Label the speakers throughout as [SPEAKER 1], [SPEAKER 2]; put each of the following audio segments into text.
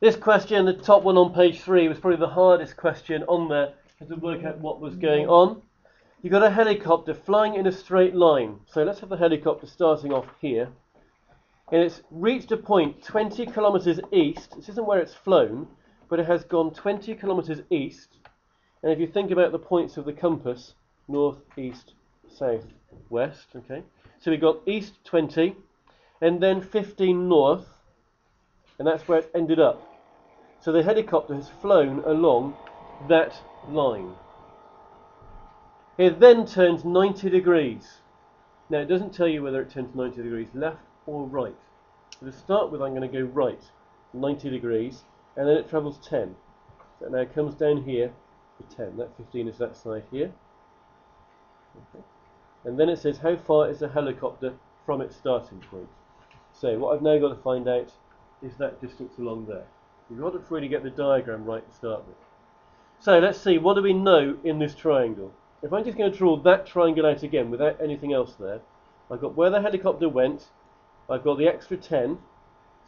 [SPEAKER 1] This question, the top one on page 3, was probably the hardest question on there to work out what was going on. You've got a helicopter flying in a straight line. So let's have the helicopter starting off here. And it's reached a point 20 kilometres east. This isn't where it's flown, but it has gone 20 kilometres east. And if you think about the points of the compass, north, east, south, west, okay. So we've got east 20, and then 15 north, and that's where it ended up. So the helicopter has flown along that line. It then turns 90 degrees. Now it doesn't tell you whether it turns 90 degrees left or right. So to start with, I'm going to go right, 90 degrees, and then it travels 10. So now it comes down here to 10. That 15 is that side here. Okay. And then it says how far is the helicopter from its starting point. So what I've now got to find out is that distance along there. You've got to really get the diagram right to start with. So let's see, what do we know in this triangle? If I'm just going to draw that triangle out again without anything else there, I've got where the helicopter went, I've got the extra 10,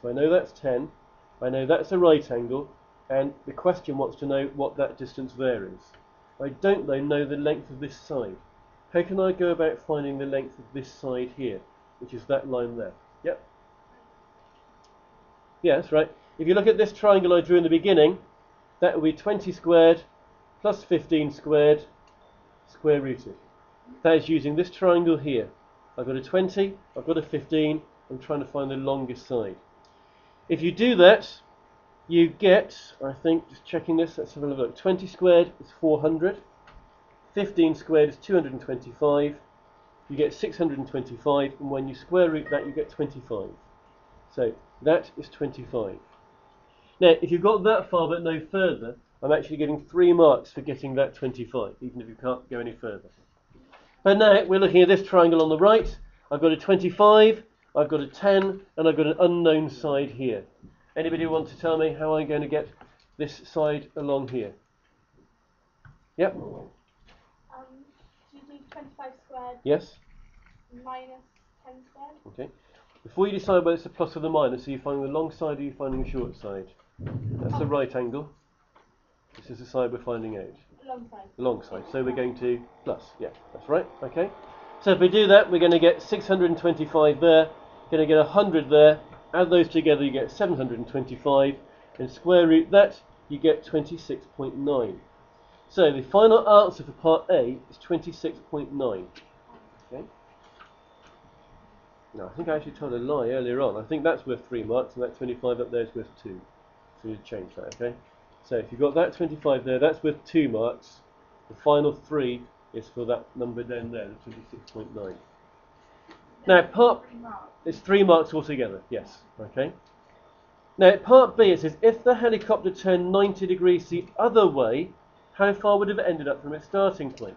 [SPEAKER 1] so I know that's 10, I know that's a right angle, and the question wants to know what that distance there is. I don't though know the length of this side. How can I go about finding the length of this side here, which is that line there? Yep. Yeah, that's right. If you look at this triangle I drew in the beginning, that will be 20 squared plus 15 squared, square rooted. That is using this triangle here. I've got a 20, I've got a 15, I'm trying to find the longest side. If you do that, you get, I think, just checking this, let's have a look. 20 squared is 400, 15 squared is 225, you get 625, and when you square root that, you get 25. So that is 25. Now, if you've got that far but no further, I'm actually giving 3 marks for getting that 25, even if you can't go any further. But now we're looking at this triangle on the right. I've got a 25, I've got a 10, and I've got an unknown side here. Anybody want to tell me how I'm going to get this side along here? Yep.
[SPEAKER 2] Do you do 25 squared?
[SPEAKER 1] Yes.
[SPEAKER 2] Minus 10 squared?
[SPEAKER 1] Okay. Before you decide whether it's a plus or the minus, are you finding the long side or are you finding the short side? That's the right angle. This is the side we're finding out.
[SPEAKER 2] Long side.
[SPEAKER 1] The long side. So we're going to plus. Yeah, that's right. Okay. So if we do that, we're going to get 625 there, going to get 100 there. Add those together, you get 725. And square root that, you get 26.9. So the final answer for part A is 26.9. Okay. Now, I think I actually told a lie earlier on. I think that's worth 3 marks, and that 25 up there is worth 2. So you change that, okay? So if you've got that 25 there, that's worth 2 marks. The final 3 is for that number down there, the 26.9. Now, part it's 3 marks altogether, yes, okay? Now, part B, it says, if the helicopter turned 90 degrees the other way, how far would it have ended up from its starting point?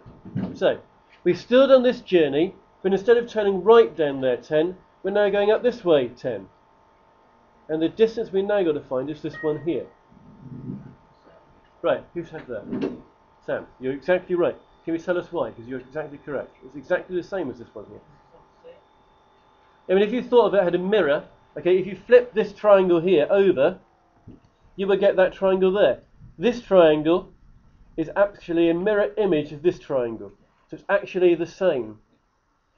[SPEAKER 1] So, we've still done this journey, but instead of turning right down there 10, we're now going up this way 10. And the distance we now got to find is this one here. Right, who said that? Sam, you're exactly right. Can you tell us why? Because you're exactly correct. It's exactly the same as this one here. I mean, if you thought of it had a mirror, okay, if you flip this triangle here over, you would get that triangle there. This triangle is actually a mirror image of this triangle. So it's actually the same.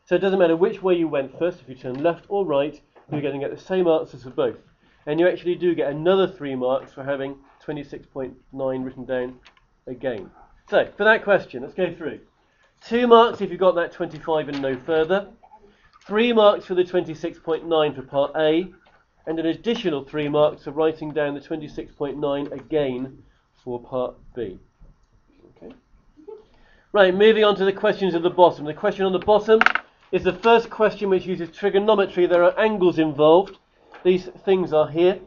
[SPEAKER 1] So it doesn't matter which way you went first, if you turn left or right, you're going to get the same answers for both. And you actually do get another 3 marks for having 26.9 written down again. So, for that question, let's go through. 2 marks if you got that 25 and no further. 3 marks for the 26.9 for part A. And an additional 3 marks for writing down the 26.9 again for part B. Okay. Right, moving on to the questions at the bottom. The question on the bottom is the first question which uses trigonometry. There are angles involved. These things are here.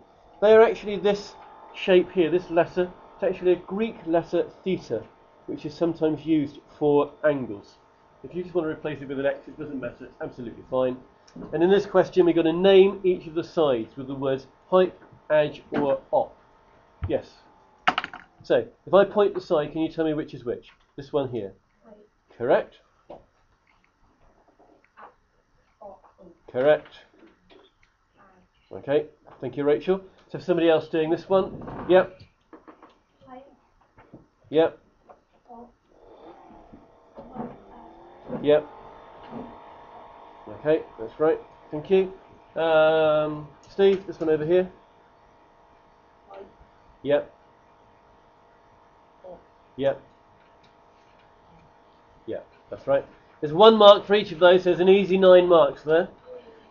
[SPEAKER 1] They are actually this shape here, this letter. It's actually a Greek letter theta, which is sometimes used for angles. If you just want to replace it with an X, it doesn't matter, it's absolutely fine. And in this question, we're going to name each of the sides with the words hyp, ag, or op. Yes. So, if I point the side, can you tell me which is which? This one here. Correct. Correct. Okay, thank you, Rachel. So somebody else doing this one. Yep.
[SPEAKER 2] Height
[SPEAKER 1] Yep.
[SPEAKER 2] of
[SPEAKER 1] Yep. Okay, that's right. Thank you. Steve, this one over here. Yep. Yep. Yep, that's right. There's 1 mark for each of those. There's an easy 9 marks there.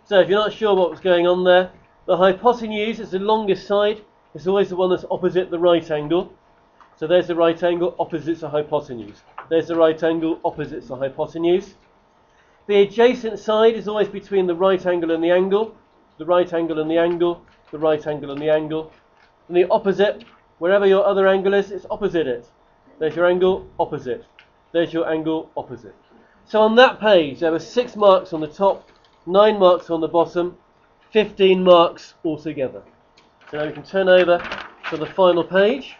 [SPEAKER 1] So if you're not sure what was going on there, the hypotenuse is the longest side. It's always the one that's opposite the right angle. So there's the right angle, opposite the hypotenuse. There's the right angle, opposite the hypotenuse. The adjacent side is always between the right angle and the angle, the right angle and the angle, the right angle and the angle. And the opposite, wherever your other angle is, it's opposite it. There's your angle, opposite. There's your angle, opposite. So on that page, there were 6 marks on the top, 9 marks on the bottom, 15 marks altogether. So now we can turn over to the final page.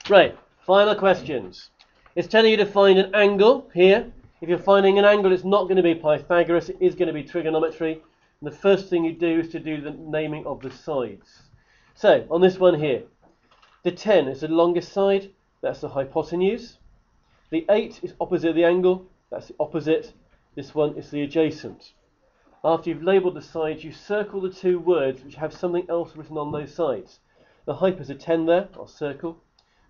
[SPEAKER 1] Right, final questions. It's telling you to find an angle here. If you're finding an angle, it's not going to be Pythagoras, it is going to be trigonometry. And the first thing you do is to do the naming of the sides. So, on this one here, the 10 is the longest side, that's the hypotenuse. The 8 is opposite the angle, that's the opposite. This one is the adjacent. After you've labelled the sides, you circle the 2 words which have something else written on those sides. The hyp is a 10 there, I'll circle.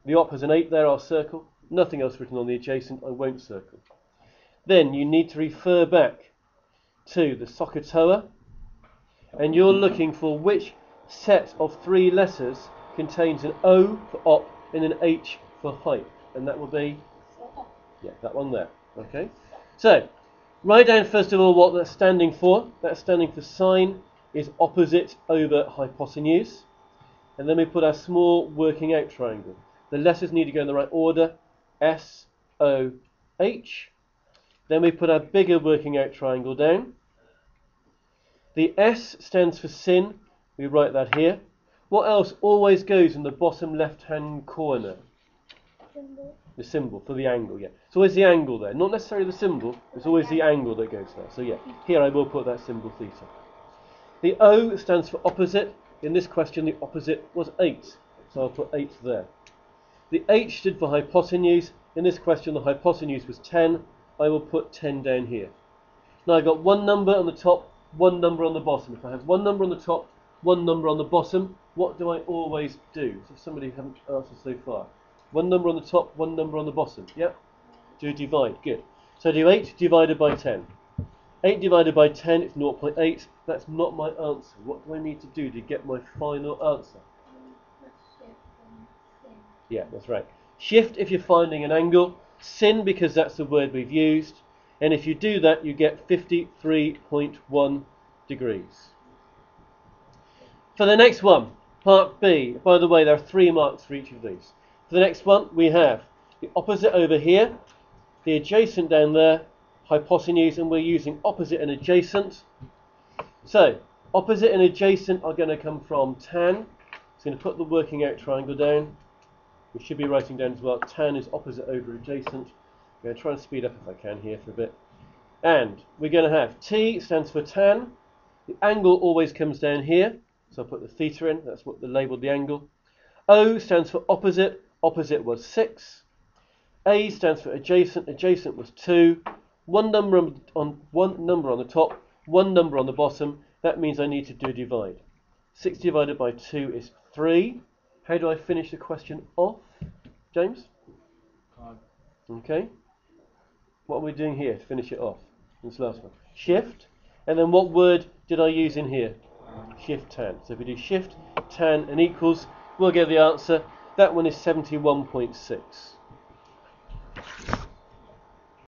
[SPEAKER 1] The op has an 8 there, I'll circle. Nothing else written on the adjacent, I won't circle. Then you need to refer back to the SOHCAHTOA, and you're looking for which set of 3 letters contains an O for op and an H for hyp, and that will be, yeah, that one there. Okay, so write down first of all what that's standing for. That's standing for sine is opposite over hypotenuse, and then we put our small working out triangle. The letters need to go in the right order, S, O, H. Then we put our bigger working out triangle down. The S stands for sin. We write that here. What else always goes in the bottom left-hand corner?
[SPEAKER 2] symbol.
[SPEAKER 1] The symbol for the angle, yeah. It's always the angle there. Not necessarily the symbol, it's always the angle that goes there. So yeah, here I will put that symbol theta. The O stands for opposite. In this question, the opposite was 8. So I'll put 8 there. The H stood for hypotenuse. In this question, the hypotenuse was 10. I will put 10 down here. Now I've got 1 number on the top, 1 number on the bottom. If I have 1 number on the top, 1 number on the bottom, what do I always do? So somebody haven't answered so far. 1 number on the top, 1 number on the bottom. Yep. Do divide. Good. So do 8 divided by 10. 8 divided by 10 is 0.8. That's not my answer. What do I need to do to get my final answer? Yeah, that's right. Shift if you're finding an angle. Sin because that's the word we've used. And if you do that, you get 53.1 degrees. For the next one, part B. By the way, there are 3 marks for each of these. For the next one, we have the opposite over here, the adjacent down there, hypotenuse, and we're using opposite and adjacent. So, opposite and adjacent are going to come from tan. So I'm going to put the working out triangle down. We should be writing down as well, tan is opposite over adjacent. I'm going to try and speed up if I can here for a bit. And we're going to have T stands for tan. The angle always comes down here. So I'll put the theta in, that's what they labelled the angle. O stands for opposite, opposite was 6. A stands for adjacent, adjacent was 2. 1 number on the top, 1 number on the bottom. That means I need to do a divide. 6 divided by 2 is 3. How do I finish the question off, James? Okay. What are we doing here to finish it off? This last one. Shift. And then what word did I use in here? Shift tan. So if we do shift, tan, and equals, we'll get the answer. That one is 71.6.